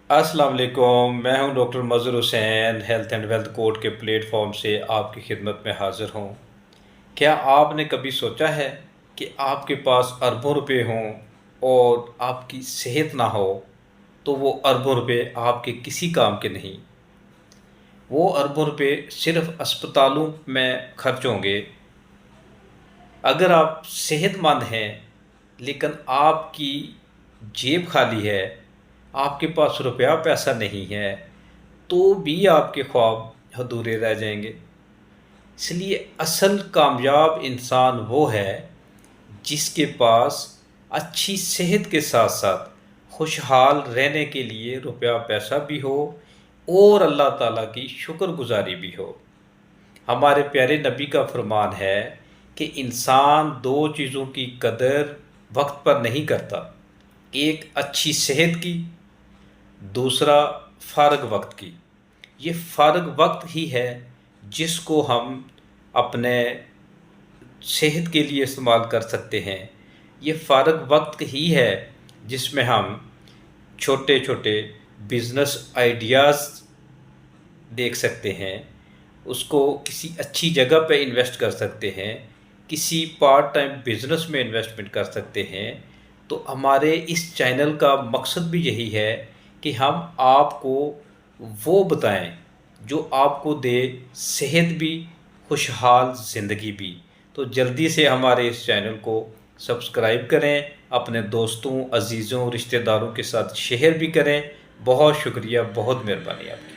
अस्सलाम वालेकुम। मैं हूं doctor Mazhar Hussain, health and wealth code के प्लेटफॉर्म से आपकी खिदमत में हाज़िर हूं। क्या आपने कभी सोचा है कि आपके पास अरबों रुपए हों और आपकी सेहत ना हो, तो वो अरबों रुपए आपके किसी काम के नहीं। वो अरबों रुपए सिर्फ अस्पतालों में खर्च होंगे। अगर आप सेहतमंद हैं लेकिन आपकी जेब खाली है, आपके पास रुपया पैसा नहीं है, तो भी आपके ख्वाब अधूरे रह जाएंगे। इसलिए असल कामयाब इंसान वो है जिसके पास अच्छी सेहत के साथ साथ खुशहाल रहने के लिए रुपया पैसा भी हो और अल्लाह ताला की शुक्रगुजारी भी हो। हमारे प्यारे नबी का फरमान है कि इंसान दो चीज़ों की कदर वक्त पर नहीं करता, एक अच्छी सेहत की, दूसरा फ़ारग वक्त की। ये फ़ारग वक्त ही है जिसको हम अपने सेहत के लिए इस्तेमाल कर सकते हैं। ये फ़ारग वक्त ही है जिसमें हम छोटे छोटे बिज़नेस आइडियाज़ देख सकते हैं, उसको किसी अच्छी जगह पे इन्वेस्ट कर सकते हैं, किसी पार्ट टाइम बिज़नेस में इन्वेस्टमेंट कर सकते हैं। तो हमारे इस चैनल का मकसद भी यही है कि हम आपको वो बताएं जो आपको दे सेहत भी, खुशहाल ज़िंदगी भी। तो जल्दी से हमारे इस चैनल को सब्सक्राइब करें, अपने दोस्तों, अजीज़ों, रिश्तेदारों के साथ शेयर भी करें। बहुत शुक्रिया, बहुत मेहरबानी आपकी।